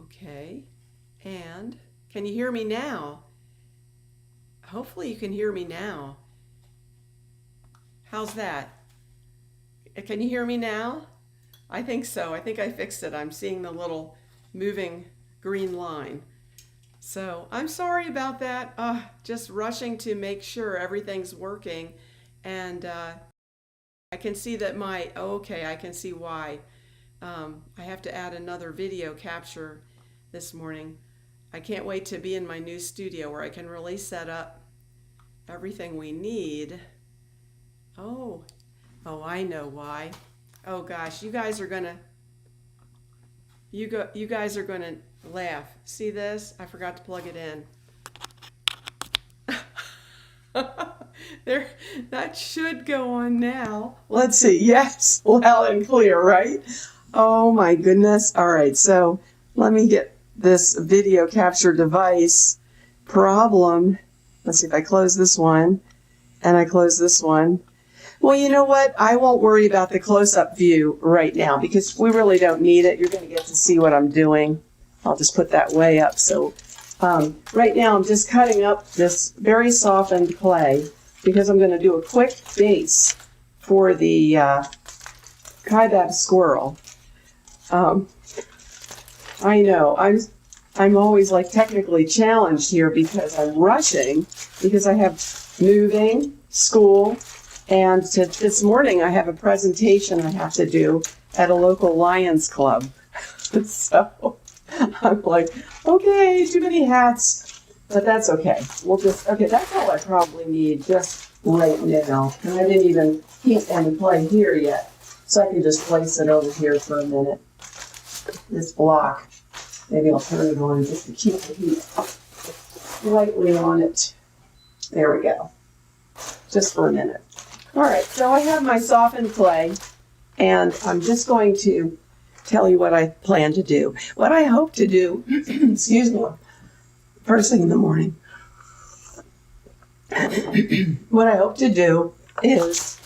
Okay, and can you hear me now? Hopefully you can hear me now. How's that? Can you hear me now? I think so. I think I fixed it. I'm seeing the little moving green line. So I'm sorry about that. Just rushing to make sure everything's working. And I can see that okay, I can see why. I have to add another video capture this morning. I can't wait to be in my new studio where I can really set up everything we need. Oh, I know why. Oh gosh, you guys are gonna laugh. See this? I forgot to plug it in. There, that should go on now. Let's see. Yes, loud and clear, right? Oh my goodness. All right, so let me get this video capture device problem. Let's see if I close this one and I close this one. Well, you know what? I won't worry about the close-up view right now because we really don't need it. You're going to get to see what I'm doing. I'll just put that way up. So right now I'm just cutting up this very softened clay because I'm going to do a quick base for the Kaibab Squirrel. I know I'm always like technically challenged here because I'm rushing because I have moving, school, and this morning I have a presentation I have to do at a local Lions Club. So I'm like, okay, too many hats, but that's okay. Okay, that's all I probably need just right now. And I didn't even heat any clay here yet, so I can just place it over here for a minute. This block, maybe I'll turn it on just to keep the heat lightly on it. There we go, just for a minute. All right, so I have my softened clay, and I'm just going to tell you what I plan to do. What I hope to do, excuse me, first thing in the morning. What I hope to do is,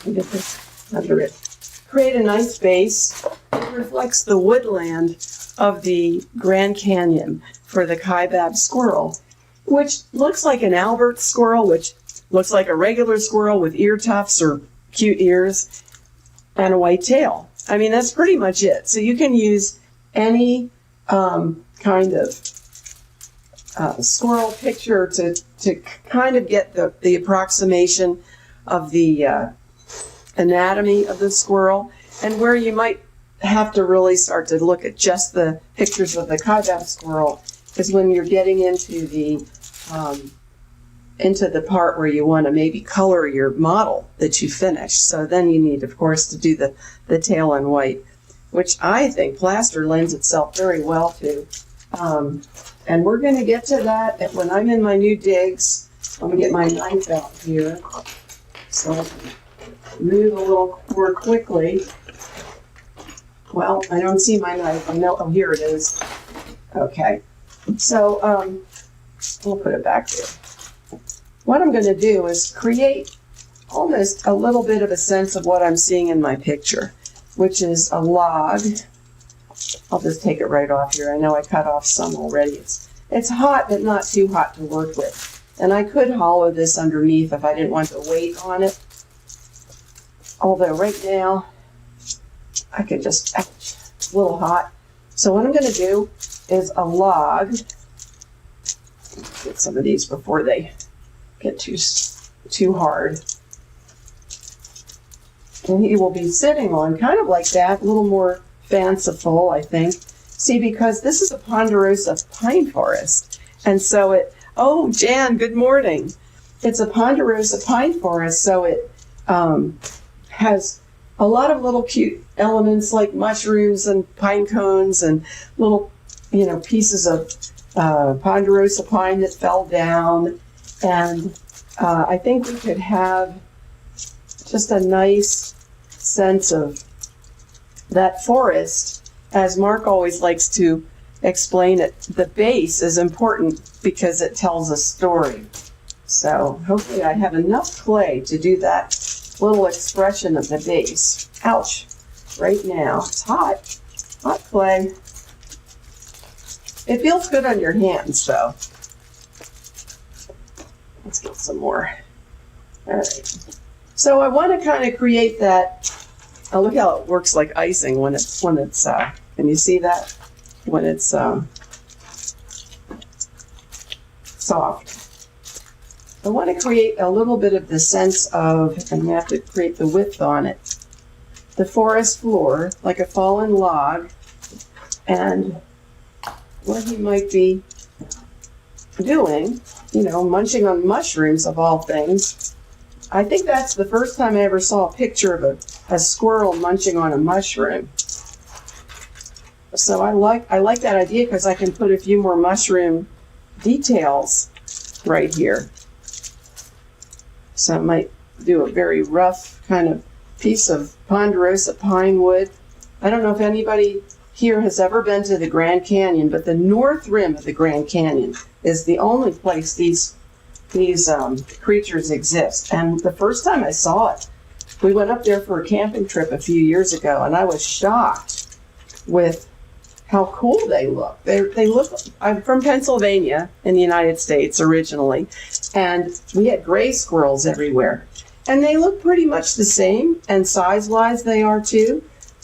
let me get this under it, create a nice base that reflects the woodland of the Grand Canyon for the Kaibab squirrel, which looks like an Albert squirrel, which looks like a regular squirrel with ear tufts or cute ears and a white tail. I mean, that's pretty much it. So you can use any kind of squirrel picture to kind of get the approximation of the anatomy of the squirrel, and where you might have to really start to look at just the pictures of the Kaibab squirrel is when you're getting into the part where you want to maybe color your model that you finished. So then you need, of course, to do the tail in white, which I think plaster lends itself very well to. And we're going to get to that when I'm in my new digs. I'm going to get my knife out here so I can move a little more quickly. Well, I don't see my knife. Oh, here it is. Okay. So we'll put it back there. What I'm going to do is create almost a little bit of a sense of what I'm seeing in my picture, which is a log. I'll just take it right off here. I know I cut off some already. It's hot, but not too hot to work with. And I could hollow this underneath if I didn't want the weight on it. Although right now, I could just, ouch, it's a little hot. So what I'm going to do is a log. Get some of these before they get too hard. And he will be sitting on kind of like that, a little more fanciful, I think. See, because this is a ponderosa pine forest. And so oh, Jan, good morning. It's a ponderosa pine forest, so it has a lot of little cute elements like mushrooms and pine cones and little, pieces of ponderosa pine that fell down. And I think we could have just a nice sense of that forest. As Mark always likes to explain it, the base is important because it tells a story. So hopefully I have enough clay to do that little expression of the base. Ouch, right now. It's hot clay. It feels good on your hands, though. Let's get some more. All right. So I want to kind of create that. Oh, look how it works like icing when it's can you see that? When it's soft. I want to create a little bit of the sense of, and you have to create the width on it, the forest floor, like a fallen log, and what he might be doing, munching on mushrooms of all things. I think that's the first time I ever saw a picture of a squirrel munching on a mushroom. So I like that idea because I can put a few more mushroom details right here. So I might do a very rough kind of piece of ponderosa pine wood. I don't know if anybody here has ever been to the Grand Canyon, but the north rim of the Grand Canyon is the only place these creatures exist. And the first time I saw it, we went up there for a camping trip a few years ago, and I was shocked with how cool they look. They look. I'm from Pennsylvania in the United States originally, and we had gray squirrels everywhere, and they look pretty much the same, and size-wise they are too.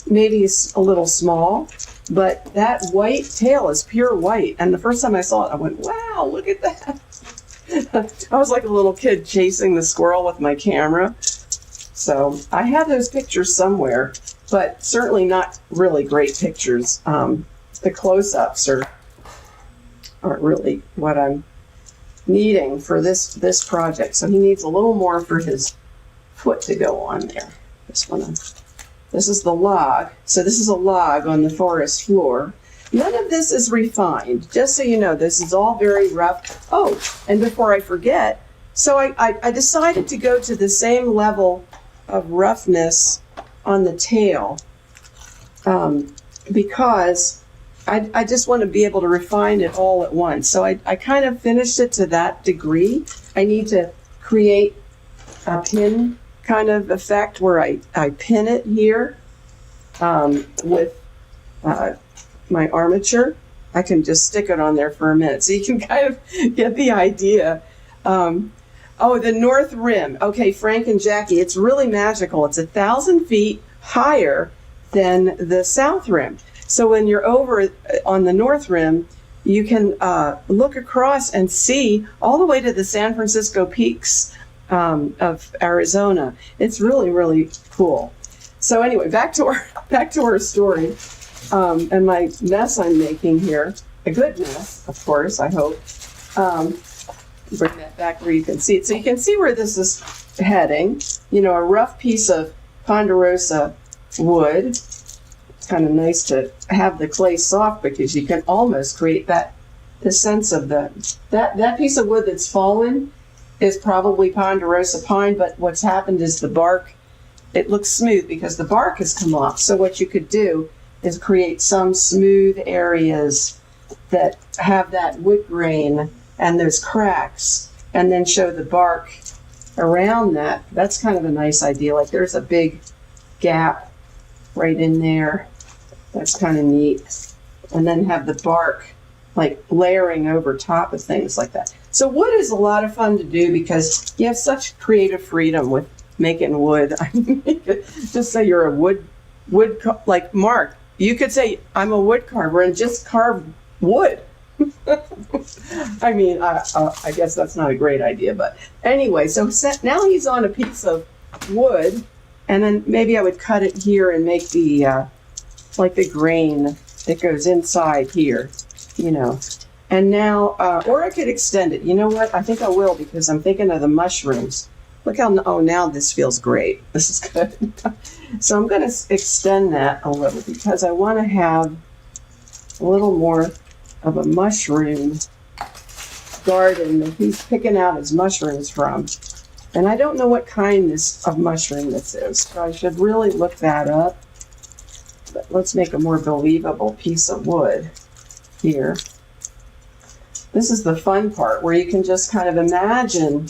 Maybe it's a little small, but that white tail is pure white. And the first time I saw it, I went, "Wow, look at that!" I was like a little kid chasing the squirrel with my camera. So I have those pictures somewhere, but certainly not really great pictures. The close-ups aren't really what I'm needing for this project. So he needs a little more for his foot to go on there. This is the log. So this is a log on the forest floor. None of this is refined. Just so you know, this is all very rough. Oh, and before I forget, so I decided to go to the same level of roughness on the tail because I just want to be able to refine it all at once. So I kind of finished it to that degree. I need to create a pin kind of effect where I pin it here with my armature. I can just stick it on there for a minute. So you can kind of get the idea. Oh, the north rim. Okay, Frank and Jackie, it's really magical. It's 1,000 feet higher than the south rim. So when you're over on the north rim, you can look across and see all the way to the San Francisco peaks of Arizona. It's really, really cool. So anyway, back to our story and my mess I'm making here. A good mess, of course, I hope. Bring that back where you can see it. So you can see where this is heading. A rough piece of ponderosa wood. It's kind of nice to have the clay soft because you can almost create the sense of that piece of wood that's fallen is probably ponderosa pine, but what's happened is the bark, it looks smooth because the bark has come off. So what you could do is create some smooth areas that have that wood grain and those cracks, and then show the bark around that. That's kind of a nice idea. Like there's a big gap right in there. That's kind of neat. And then have the bark like layering over top of things like that. So wood is a lot of fun to do because you have such creative freedom with making wood. I mean, just say you're a wood like Mark. You could say I'm a wood carver and just carve wood. I mean, I guess that's not a great idea, but anyway, so now he's on a piece of wood, and then maybe I would cut it here and make the like the grain that goes inside here, And now, or I could extend it. You know what? I think I will because I'm thinking of the mushrooms. Look how, now this feels great. This is good. So I'm going to extend that a little because I want to have a little more of a mushroom garden that he's picking out his mushrooms from. And I don't know what kind of mushroom this is, so I should really look that up. But let's make a more believable piece of wood here. This is the fun part where you can just kind of imagine,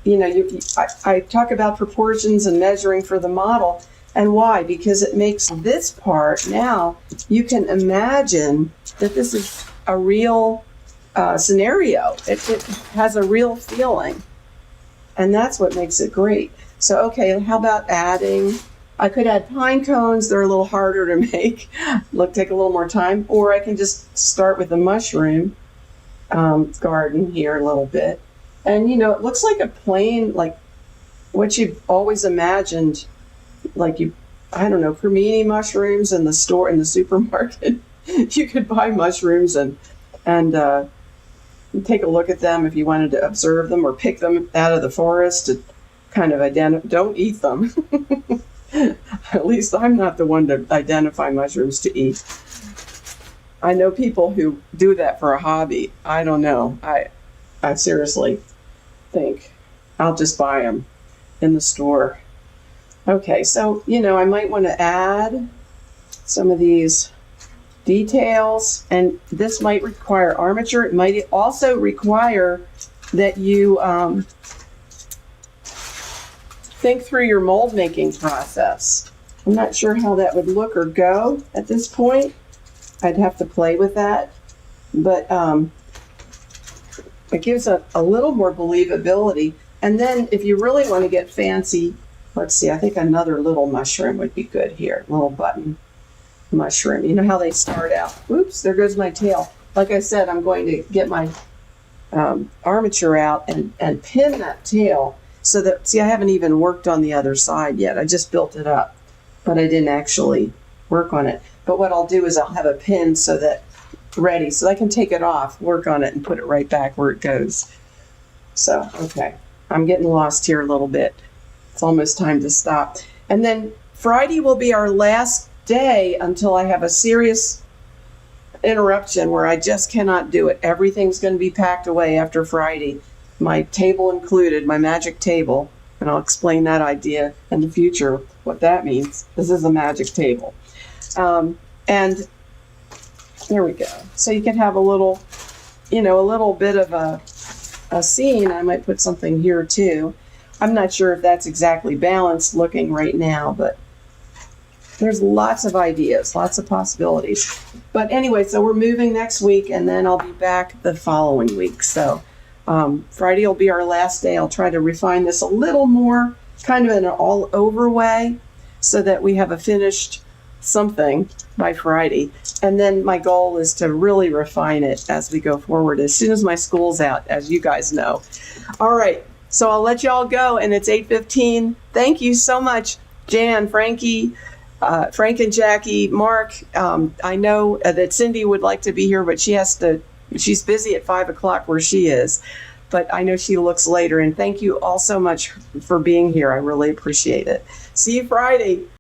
I talk about proportions and measuring for the model. And why? Because it makes this part, now you can imagine that this is a real scenario. It has a real feeling. And that's what makes it great. So, okay, how about adding, I could add pine cones. They're a little harder to make, take a little more time. Or I can just start with the mushroom garden here a little bit. And, it looks like a plain, like what you've always imagined, like cremini mushrooms in the store, in the supermarket. You could buy mushrooms and take a look at them if you wanted to observe them or pick them out of the forest to kind of don't eat them. At least I'm not the one to identify mushrooms to eat. I know people who do that for a hobby. I don't know. I seriously think I'll just buy them in the store. Okay, so, I might want to add some of these details, and this might require armature. It might also require that you think through your mold making process. I'm not sure how that would look or go at this point. I'd have to play with that, but it gives a little more believability. And then if you really want to get fancy, let's see, I think another little mushroom would be good here, little button mushroom. You know how they start out. Oops, there goes my tail. Like I said, I'm going to get my armature out and pin that tail so that, see, I haven't even worked on the other side yet. I just built it up, but I didn't actually work on it. But what I'll do is I'll have a pin so that ready, so I can take it off, work on it, and put it right back where it goes. So, okay, I'm getting lost here a little bit. It's almost time to stop. And then Friday will be our last day until I have a serious interruption where I just cannot do it. Everything's going to be packed away after Friday, my table included, my magic table, and I'll explain that idea in the future, what that means. This is a magic table. And there we go. So you can have a little, a little bit of a scene. I might put something here too. I'm not sure if that's exactly balanced looking right now, but there's lots of ideas, lots of possibilities. But anyway, so we're moving next week, and then I'll be back the following week. So Friday will be our last day. I'll try to refine this a little more, kind of in an all-over way, so that we have a finished something by Friday. And then my goal is to really refine it as we go forward, as soon as my school's out, as you guys know. All right, so I'll let you all go, and it's 8:15. Thank you so much, Jan, Frankie, Frank and Jackie, Mark. I know that Cindy would like to be here, but she's busy at 5 o'clock where she is. But I know she looks later. And thank you all so much for being here. I really appreciate it. See you Friday.